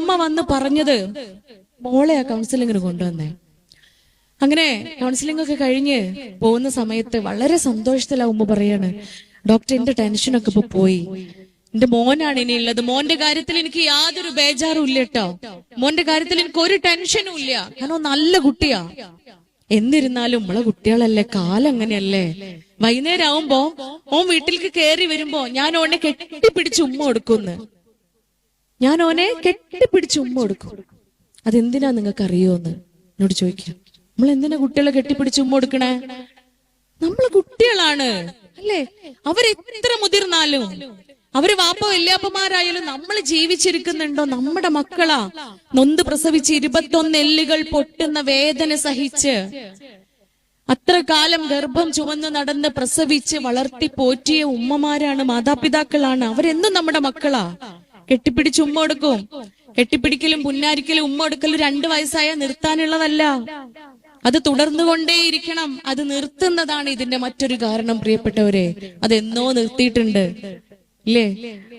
ഉമ്മ വന്ന് പറഞ്ഞത്, മോളെ ആ കൗൺസിലിങ്ങിന് കൊണ്ടുവന്നേ. അങ്ങനെ കൗൺസിലിംഗ് ഒക്കെ കഴിഞ്ഞ് പോകുന്ന സമയത്ത് വളരെ സന്തോഷത്തിലാ ഉമ്മ പറയാണ്, ഡോക്ടർ എന്റെ ടെൻഷനൊക്കെ ഇപ്പൊ പോയി, എന്റെ മോനാണ് ഇനി ഉള്ളത്, മോന്റെ കാര്യത്തിൽ എനിക്ക് യാതൊരു ബേജാറും ഇല്ല കേട്ടോ, മോന്റെ കാര്യത്തിൽ എനിക്ക് ഒരു ടെൻഷനും ഇല്ല, കാരണം നല്ല കുട്ടിയാ. എന്നിരുന്നാലും നമ്മളെ കുട്ടികളല്ലേ, കാലം അങ്ങനെയല്ലേ. വൈകുന്നേരം ആവുമ്പോ ഓൻ വീട്ടിലേക്ക് കയറി വരുമ്പോ ഞാൻ ഓനെ കെട്ടിപ്പിടിച്ച് ഉമ്മ കൊടുക്കുന്നു, ഞാൻ ഓനെ കെട്ടിപ്പിടിച്ച് ഉമ്മ കൊടുക്കും. അതെന്തിനാ നിങ്ങൾക്ക് അറിയോന്ന് എന്നോട് ചോദിക്കാം. നമ്മൾ എന്തിനാ കുട്ടികളെ കെട്ടിപ്പിടിച്ച് ഉമ്മ കൊടുക്കണേ? നമ്മള് കുട്ടികളാണ് അല്ലേ? അവരെത്ര മുതിർന്നാലും, അവര് വാപ്പ വല്യാപ്പമാരായാലും നമ്മൾ ജീവിച്ചിരിക്കുന്നുണ്ടോ? നമ്മുടെ മക്കളാ. നൊന്ത് പ്രസവിച്ച് 21 എല്ലുകൾ പൊട്ടുന്ന വേദന സഹിച്ച് അത്ര കാലം ഗർഭം ചുമന്ന് നടന്ന് പ്രസവിച്ച് വളർത്തി പോറ്റിയ ഉമ്മമാരാണ്, മാതാപിതാക്കളാണ്. അവരെന്നും നമ്മുടെ മക്കളാ. കെട്ടിപ്പിടിച്ച് ഉമ്മ കൊടുക്കും. കെട്ടിപ്പിടിക്കലും പുന്നാരിക്കലും ഉമ്മ കൊടുക്കലും 2 വയസ്സായ നിർത്താനുള്ളതല്ല, അത് തുടർന്നുകൊണ്ടേയിരിക്കണം. അത് നിർത്തുന്നതാണ് ഇതിന്റെ മറ്റൊരു കാരണം പ്രിയപ്പെട്ടവരെ. അതെന്നോ നിർത്തിയിട്ടുണ്ട് ഇല്ലേ?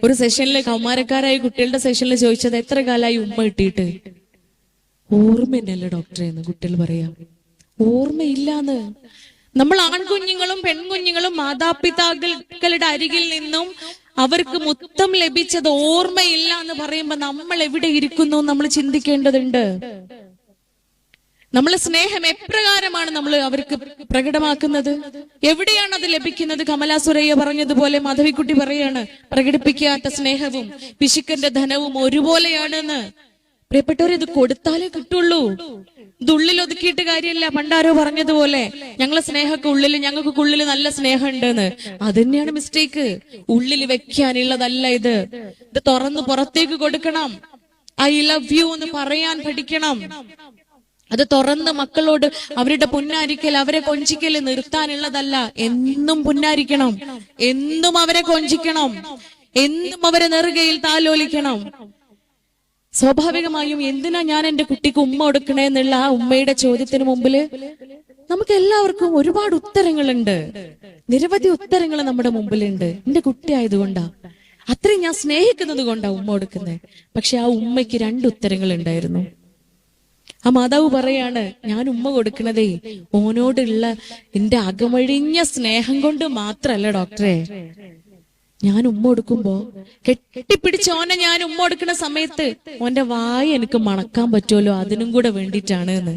ഒരു സെഷനില് കൗമാരക്കാരായ കുട്ടികളുടെ സെഷനിൽ ചോദിച്ചത്, എത്ര കാലമായി ഉമ്മ കിട്ടിയിട്ട്? ഓർമ്മയല്ല ഡോക്ടറെ എന്ന് കുട്ടികൾ പറയാം. ഓർമ്മയില്ലാന്ന്. നമ്മൾ ആൺകുഞ്ഞുങ്ങളും പെൺകുഞ്ഞുങ്ങളും മാതാപിതാക്കളുടെ അരികിൽ നിന്നും അവർക്ക് മുത്തം ലഭിച്ചത് ഓർമ്മയില്ല എന്ന് പറയുമ്പോ നമ്മൾ എവിടെ ഇരിക്കുന്നു നമ്മൾ ചിന്തിക്കേണ്ടതുണ്ട്. നമ്മളെ സ്നേഹം എപ്രകാരമാണ് നമ്മൾ അവർക്ക് പ്രകടമാക്കുന്നത്? എവിടെയാണ് അത് ലഭിക്കുന്നത്? കമലാ സുരയ്യ പറഞ്ഞതുപോലെ മാധവിക്കുട്ടി പറയാണ്, പ്രകടിപ്പിക്കാത്ത സ്നേഹവും പിശുക്കന്റെ ധനവും ഒരുപോലെയാണെന്ന്. പ്രിയപ്പെട്ടവരെ, ഇത് കൊടുത്താലേ കിട്ടുള്ളൂ. ഇത് ഉള്ളിൽ ഒതുക്കിയിട്ട് കാര്യമില്ല. പണ്ടാരോ പറഞ്ഞതുപോലെ, ഞങ്ങളെ സ്നേഹമൊക്കെ ഉള്ളിൽ, ഞങ്ങൾക്ക് ഉള്ളിൽ നല്ല സ്നേഹം ഉണ്ടെന്ന്. അത് തന്നെയാണ് മിസ്റ്റേക്ക്. ഉള്ളിൽ വെക്കാനുള്ളതല്ല ഇത്. ഇത് തുറന്ന് പുറത്തേക്ക് കൊടുക്കണം. ഐ ലവ് യു എന്ന് പറയാൻ പഠിക്കണം. അത് തുറന്ന് മക്കളോട് അവരുടെ പുന്നാരിക്കൽ, അവരെ കൊഞ്ചിക്കൽ നിർത്താനുള്ളതല്ല. എന്നും പുന്നാരിക്കണം, എന്നും അവരെ കൊഞ്ചിക്കണം, എന്നും അവരെ നെറുകയിൽ താലോലിക്കണം. സ്വാഭാവികമായും എന്തിനാ ഞാൻ എന്റെ കുട്ടിക്ക് ഉമ്മ കൊടുക്കണേ എന്നുള്ള ആ ഉമ്മയുടെ ചോദ്യത്തിന് മുമ്പില് നമുക്ക് എല്ലാവർക്കും ഒരുപാട് ഉത്തരങ്ങളുണ്ട്. നിരവധി ഉത്തരങ്ങൾ നമ്മുടെ മുമ്പിലുണ്ട്. എന്റെ കുട്ടി ആയതുകൊണ്ടാ, അത്രയും ഞാൻ സ്നേഹിക്കുന്നത് കൊണ്ടാ ഉമ്മ കൊടുക്കുന്നത്. പക്ഷെ ആ ഉമ്മയ്ക്ക് 2 ഉത്തരങ്ങൾ ഉണ്ടായിരുന്നു. ആ മാതാവ് പറയാണ്, ഞാൻ ഉമ്മ കൊടുക്കണതേ ഓനോടുള്ള എന്റെ അകമഴിഞ്ഞ സ്നേഹം കൊണ്ട് മാത്രല്ല ഡോക്ടറെ. ഞാൻ ഉമ്മ കൊടുക്കുമ്പോ, കെട്ടിപ്പിടിച്ച് ഓനെ ഞാൻ ഉമ്മ കൊടുക്കുന്ന സമയത്ത് ഓന്റെ വായ എനിക്ക് മണക്കാൻ പറ്റുമല്ലോ, അതിനും കൂടെ വേണ്ടിയിട്ടാണ് എന്ന്.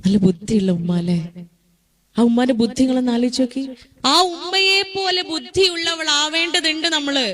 നല്ല ബുദ്ധിയുള്ള ഉമ്മ അല്ലേ? ആ ഉമ്മാന്റെ ബുദ്ധികളൊന്ന് ആലോചിച്ച് നോക്കി. ആ ഉമ്മയെ പോലെ ബുദ്ധിയുള്ളവൾ ആവേണ്ടതുണ്ട് നമ്മള്.